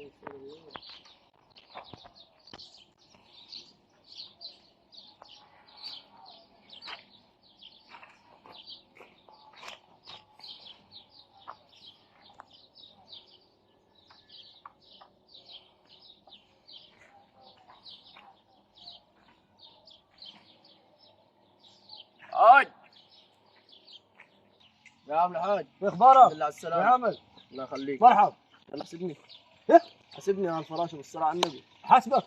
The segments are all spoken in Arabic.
حاج يا عم الحاج، ايه اخبارك؟ بالله على السلامة. يا عمل الله يخليك. مرحب. يلا حاسبني. ايه؟ حاسبني على الفراش بالصلاة على النبي. حاسبك؟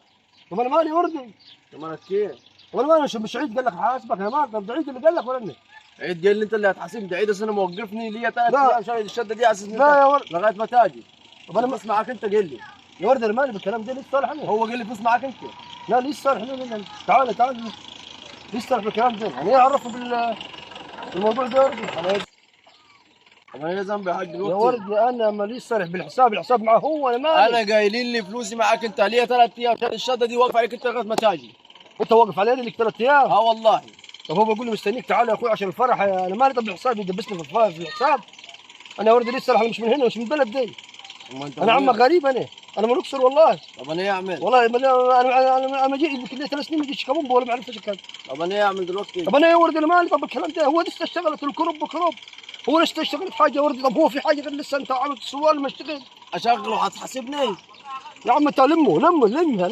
طب انا مالي وردي؟ طب انا كيف؟ طب انا مالي مش عيد قال لك حاسبك يا مان؟ طب عيد اللي قال لك ولا اني؟ عيد قال لي انت اللي هتحاسبني، عيد السنة موقفني ليا 3 لا. ايام شايل الشدة دي على اساس لا يا ولد. لغاية ما تاجي. طب انا فلوس معاك انت قال لي. يا ولد انا مالي بالكلام ده، ليش صالح انا؟ هو قال لي فلوس معاك انت. لا ليش صالح انا؟ تعال ليش صالح بالكلام ده؟ يعني ايه اعرفه بالموضوع ده وردي؟ انا ايه ذنبي يا حاج يا دلوقتي؟ وردي انا ماليش صالح بالحساب، الحساب معه هو، انا مالي. انا قايلين لي فلوسي معاك انت ليا 3 ايام شايل الشدة دي واقف عليك انت لغاية ما تاجي. انت واقف علي لك 3 ايام؟ اه والله. طب هو بيقول لي مستنيك تعال يا اخوي عشان الفرح، انا مالي. طب الحساب يدبسني في الحساب. انا يا ولدي ليش صالح؟ انا مش من هنا، مش من البلد دي. انا عمك غريب، انا من الاقصر والله. طب انا ايه اعمل؟ والله انا جيت يمكن لي 3 سنين ما جيتش كابومبا ولا ما عرفت ايش كان. طب انا ايه اعمل دلوقتي؟ طب انا يا ولدي انا مالي. طب الكلام ده هو لسه اشتغلت الكرب كرب، هو لسه اشتغلت حاجه يا ولدي. طب هو في حاجه غير لسه انت عملت سؤال ما اشتغل؟ اشغل وهتحاسبني؟ يا عم انت لمه، انا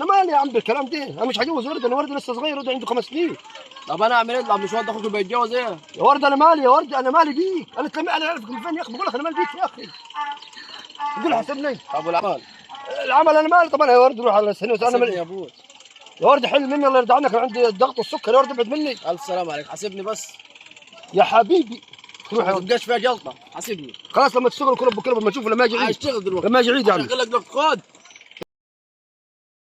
مالي يا عم بالكلام ده. انا مش هجوز ولدي، انا ولدي لسه صغير، ولدي عنده 5 سنين. طب انا اعمل ايه؟ طب مش واد اخوك بيتجوز ايه؟ يا ولدي انا مالي، يا ولدي انا مالي بيك. انا اعرفك من فين يا اخي؟ بقول لك انا مالي بيك يا اخي. قول حاسبني. طب والعمل؟ العمل انا مالي. طب انا يا ولدي روح على سنه انا حاسبني مالي يا ابوي. يا ولدي. حل مني الله يرضى عنك، انا عندي الضغط والسكر يا ولدي، ابعد مني. الف سلام عليك، حاسبني بس. يا حبيبي روح يا ما ولدي. تبقاش فيها جلطه، حاسبني. خلاص لما تشتغل كرب لما تشوف لما اجي عيد. هشتغل دلوقتي. لما اجي عيد يعني. اشغلك دلوقتي، خد.